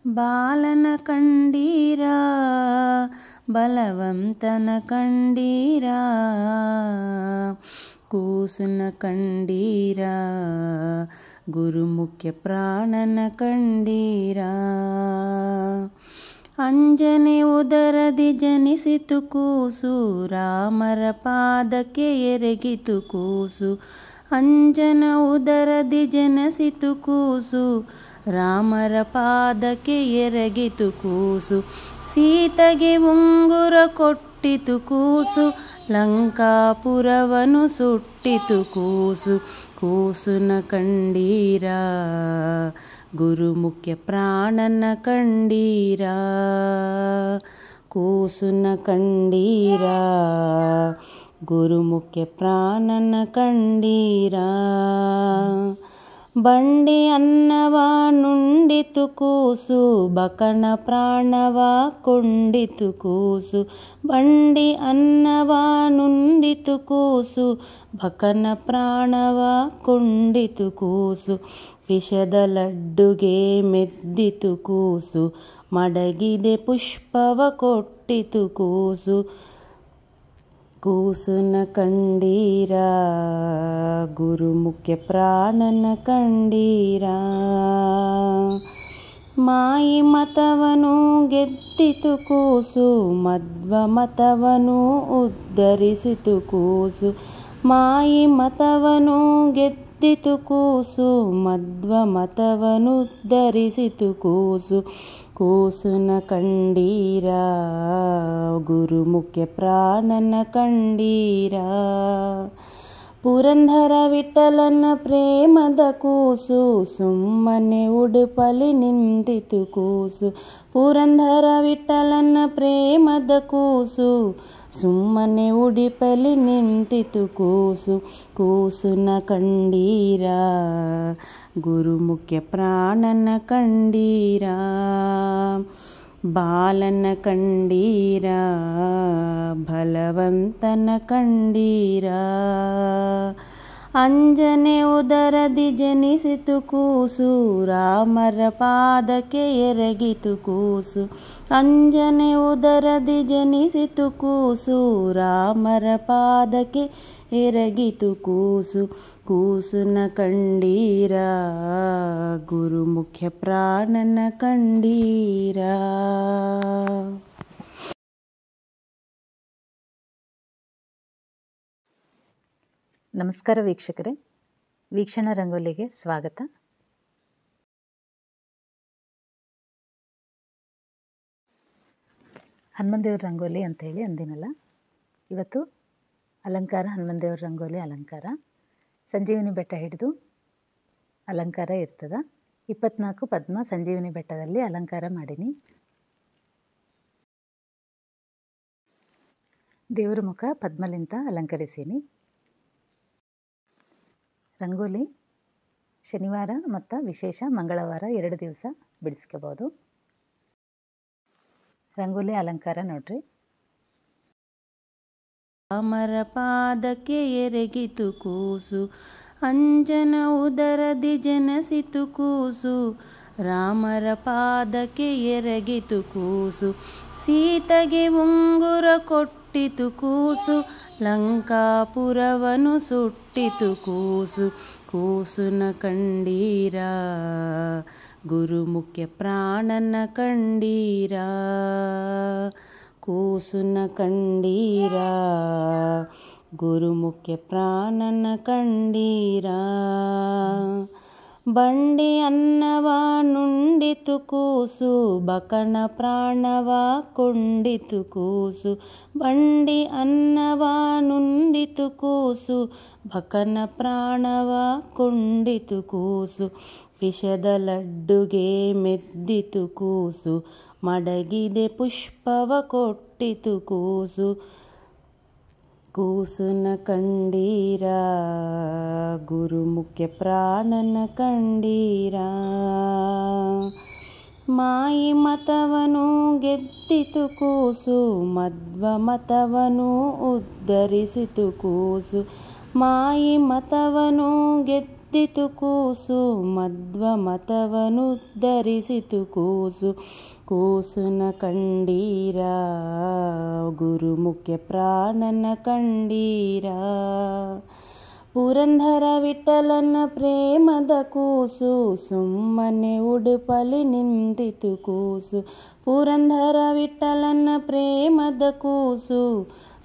ಬಾಲನ ಕಂಡೀರಾ ಬಲವಂತನ ಕಂಡೀರಾ ಕೂಸನ ಕಂಡೀರಾ ಗುರುಮುಖ್ಯ ಪ್ರಾಣನ ಕಂಡೀರಾ ಅಂಜನೆ ಉದರದಿ ಜನಿಸಿತು ಕೂಸು ರಾಮರ ಪಾದಕ್ಕೆ ಎರಗಿತು ಕೂಸು ಅಂಜನ ಉದರದಿ ಜನಿಸಿತು ಕೂಸು ರಾಮರ ಪಾದಕ್ಕೆ ಎರಗಿತು ಕೂಸು ಸೀತೆಗೆ ಉಂಗುರ ಕೊಟ್ಟಿತು ಕೂಸು ಲಂಕಾಪುರವನ್ನು ಸುಟ್ಟಿತು ಕೂಸು ಕೂಸುನ ಕಂಡೀರಾ ಗುರುಮುಖ್ಯ ಪ್ರಾಣನ ಕಂಡೀರಾ ಕೂಸುನ ಕಂಡೀರಾ ಗುರುಮುಖ್ಯ ಪ್ರಾಣನ ಕಂಡೀರಾ ಬಂಡಿ ಅನ್ನವ ನುಂಡಿತು ಕೂಸು ಬಕನ ಪ್ರಾಣವ ಕೊಂಡಿತು ಕೂಸು ಬಂಡಿ ಅನ್ನವ ನುಂಡಿತು ಕೂಸು ಬಕನ ಪ್ರಾಣವ ಕೊಂಡಿತು ಕೂಸು ವಿಷದ ಲಡ್ಡುಗೆ ಮೆದ್ದಿತು ಕೂಸು ಮಡಗಿದೆ ಪುಷ್ಪವ ಕೊಟ್ಟಿತು ಕೂಸು ಕೂಸುನ ಕಂಡೀರಾ ಗುರುಮುಖ್ಯ ಪ್ರಾಣನ ಕಂಡೀರಾ ಮಾಯಿ ಮತವನು ಗೆದ್ದಿತು ಕೂಸು ಮಧ್ವ ಮತವನು ಉದ್ಧರಿಸಿತು ಕೂಸು ಮಾಯಿ ಮತವನು ಗೆದ್ದಿತು ಕೂಸು ಮಧ್ವ ಮತವನು ಉದ್ಧರಿಸಿತು ಕೂಸು ಕೂಸುನ ಕಂಡೀರಾ ಗುರುಮುಖ್ಯ ಪ್ರಾಣನ ಕಂಡೀರಾ ಪುರಂದರ ವಿಠಲನ ಪ್ರೇಮದ ಕೂಸು ಸುಮ್ಮನೆ ಉಡುಪಲಿ ನಿಂತಿತು ಕೂಸು ಪುರಂದರ ವಿಠಲನ ಪ್ರೇಮದ ಕೂಸು ಸುಮ್ಮನೆ ಉಡುಪಲಿ ನಿಂತಿತು ಕೂಸು ಕೂಸುನ ಕಂಡೀರಾ ಗುರುಮುಖ್ಯ ಪ್ರಾಣನ ಕಂಡೀರಾ ಬಾಲನ ಕಂಡೀರಾ ಬಲವಂತನ ಕಂಡೀರಾ ಅಂಜನೆ ಉದರದಿ ಜನಿಸಿತು ಕೂಸು ರಾಮರ ಪಾದಕ್ಕೆ ಎರಗಿತು ಕೂಸು ಅಂಜನೆ ಉದರದಿ ಜನಿಸಿತು ಕೂಸು ರಾಮರ ಪಾದಕ್ಕೆ ಎರಗಿತು ಕೂಸು ಕೂಸುನ ಕಂಡೀರಾ ಗುರುಮುಖ್ಯ ಪ್ರಾಣನ ಕಂಡೀರಾ. ನಮಸ್ಕಾರ ವೀಕ್ಷಕರೇ, ವೀಕ್ಷಣ ರಂಗೋಲಿಗೆ ಸ್ವಾಗತ. ಹನುಮಂದೇವ್ರ ರಂಗೋಲಿ ಅಂಥೇಳಿ ಅಂದಿನಲ್ಲ, ಇವತ್ತು ಅಲಂಕಾರ ಹನುಮಂದೇವ್ರ ರಂಗೋಲಿ ಅಲಂಕಾರ. ಸಂಜೀವಿನಿ ಬೆಟ್ಟ ಹಿಡಿದು ಅಲಂಕಾರ ಇರ್ತದ. 24 ಪದ್ಮ ಸಂಜೀವಿನಿ ಬೆಟ್ಟದಲ್ಲಿ ಅಲಂಕಾರ ಮಾಡೀನಿ. ದೇವರ ಮುಖ ಪದ್ಮಲಿಂತ ಅಲಂಕರಿಸೀನಿ. ರಂಗೋಲಿ ಶನಿವಾರ ಮತ್ತು ವಿಶೇಷ ಮಂಗಳವಾರ 2 ದಿವಸ ಬಿಡಿಸ್ಕೋಬೋದು. ರಂಗೋಲಿ ಅಲಂಕಾರ ನೋಡ್ರಿ. ರಾಮರ ಪಾದಕ್ಕೆ ಎರಗಿತು ಕೂಸು ಅಂಜನ ಉದರದಿ ಜನಿಸಿತು ಕೂಸು ರಾಮರ ಪಾದಕ್ಕೆ ಎರಗಿತು ಕೂಸು ಸೀತೆಗೆ ಉಂಗುರ ಕೊಟ್ಟಿತು ಕೂಸು ಲಂಕಾಪುರವನ್ನು ಸುಟ್ಟಿತು ಕೂಸು ಕೂಸುನ ಕಂಡೀರಾ ಗುರುಮುಖ್ಯ ಪ್ರಾಣನ ಕಂಡೀರಾ ಕೂಸುನ ಕಂಡೀರಾ ಗುರುಮುಖ್ಯ ಪ್ರಾಣನ ಕಂಡೀರಾ ಬಂಡಿ ಅನ್ನವ ನುಂಡಿತು ಕೂಸು ಬಕನ ಪ್ರಾಣವ ಕೊಂಡಿತು ಕೂಸು ಬಂಡಿ ಅನ್ನವ ನುಂಡಿತು ಕೂಸು ಬಕನ ಪ್ರಾಣವ ಕೊಂಡಿತು ಕೂಸು ವಿಷದ ಲಡ್ಡುಗೆ ಮೆದ್ದಿತು ಕೂಸು ಮಡಗಿದೆ ಪುಷ್ಪವ ಕೊಟ್ಟಿತು ಕೂಸು ಕೂಸುನ ಕಂಡೀರಾ ಗುರುಮುಖ್ಯ ಪ್ರಾಣನ ಕಂಡೀರಾ ಮಾಯಿ ಮತವನು ಗೆದ್ದಿತು ಕೂಸು ಮಧ್ವ ಮತವನು ಉದ್ಧರಿಸಿತು ಕೂಸು ಮಾಯಿ ಮತವನು ಗೆದ್ದಿತು ಗೆದ್ದಿತು ಕೂಸು ಮಧ್ವ ಮತವನುದ್ಧರಿಸಿತು ಕೂಸು ಕೂಸುನ ಕಂಡೀರ ಗುರುಮುಖ್ಯ ಪ್ರಾಣನ ಕಂಡೀರ ಪುರಂದರ ವಿಠಲನ ಪ್ರೇಮದ ಕೂಸು ಸುಮ್ಮನೆ ಉಡುಪಲಿ ನಿಂತಿತು ಕೂಸು ಪುರಂದರ ವಿಠಲನ ಪ್ರೇಮದ ಕೂಸು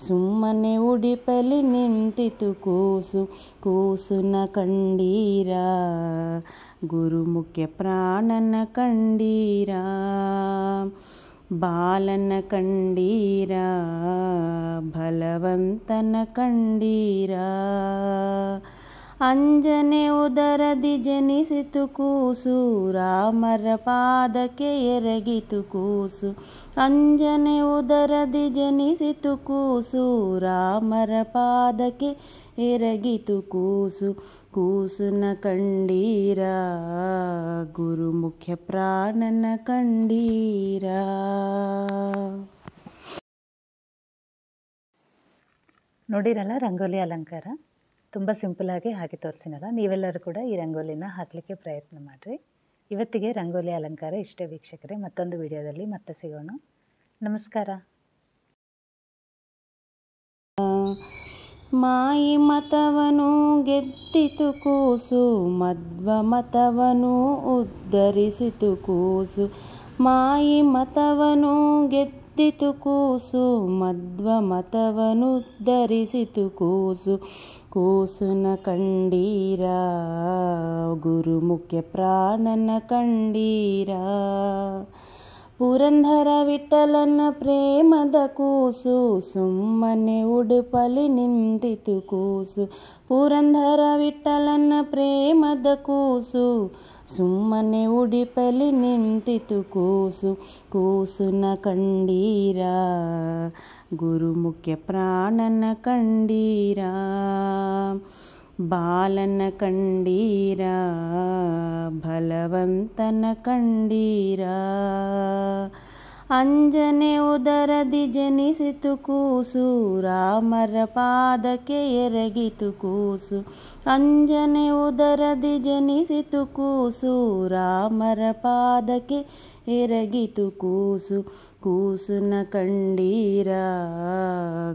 ಸುಮ್ಮನೆ ಉಡುಪಲಿ ನಿಂತಿತು ಕೂಸು ಕೂಸುನ ಕಂಡೀರ ಗುರುಮುಖ್ಯ ಪ್ರಾಣನ ಕಂಡೀರ ಬಾಲನ ಕಂಡೀರ ಬಲವಂತನ ಕಂಡೀರ ಅಂಜನೆ ಉದರದಿ ಜನಿಸಿತು ಕೂಸು ರಾಮರ ಪಾದಕ್ಕೆ ಎರಗಿತು ಕೂಸು ಅಂಜನೆ ಉದರದಿ ಜನಿಸಿತು ಕೂಸು ರಾಮರ ಪಾದಕ್ಕೆ ಎರಗಿತು ಕೂಸು ಕೂಸುನ ಕಂಡೀರ ಗುರುಮುಖ್ಯ ಪ್ರಾಣನ ಕಂಡೀರ. ನೋಡಿರಲ್ಲ ರಂಗೋಲಿ ಅಲಂಕಾರ ತುಂಬ ಸಿಂಪಲಾಗಿ ಹಾಕಿ ತೋರಿಸಿನಲ್ಲ. ನೀವೆಲ್ಲರೂ ಕೂಡ ಈ ರಂಗೋಲಿನ ಹಾಕಲಿಕ್ಕೆ ಪ್ರಯತ್ನ ಮಾಡಿರಿ. ಇವತ್ತಿಗೆ ರಂಗೋಲಿ ಅಲಂಕಾರ ಇಷ್ಟೇ ವೀಕ್ಷಕರೇ. ಮತ್ತೊಂದು ವಿಡಿಯೋದಲ್ಲಿ ಮತ್ತೆ ಸಿಗೋಣ. ನಮಸ್ಕಾರ. ಮಾಯಿ ಮತವನು ಗೆದ್ದಿತು ಕೂಸು ಮಧ್ವ ಮತವನು ಉದ್ಧರಿಸಿತು ಕೂಸು ಮಾಯಿ ಮತವನು ಗೆದ್ದಿತು ಕೂಸು ಮಧ್ವ ಮತವನು ಉದ್ಧರಿಸಿತು ಕೂಸು ಕೂಸುನ ಕಂಡೀರ ಗುರುಮುಖ್ಯ ಪ್ರಾಣನ ಕಂಡೀರ ಪುರಂದರ ವಿಠಲನ ಪ್ರೇಮದ ಕೂಸು ಸುಮ್ಮನೆ ಉಡುಪಲಿ ನಿಂತಿತು ಕೂಸು ಪುರಂದರ ವಿಠಲನ ಪ್ರೇಮದ ಕೂಸು ಸುಮ್ಮನೆ ಉಡುಪಲಿ ನಿಂತಿತು ಕೂಸು ಕೂಸುನ ಕಂಡೀರ ಗುರುಮುಖ್ಯ ಪ್ರಾಣನ ಕಂಡೀರ ಬಾಲನ ಕಂಡೀರ ಬಲವಂತನ ಕಂಡೀರ ಅಂಜನೆ ಉದರದಿ ಜನಿಸಿತು ಕೂಸು ರಾಮರ ಪಾದಕ್ಕೆ ಎರಗಿತು ಕೂಸು ಅಂಜನೆ ಉದರದಿ ಜನಿಸಿತು ಕೂಸು ರಾಮರ ಪಾದಕ್ಕೆ ಎರಗಿತು ಕೂಸು ಕೂಸುನ ಕಂಡೀರ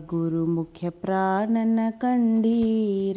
ಗುರುಮುಖ್ಯ ಪ್ರಾಣನ ಕಂಡೀರ.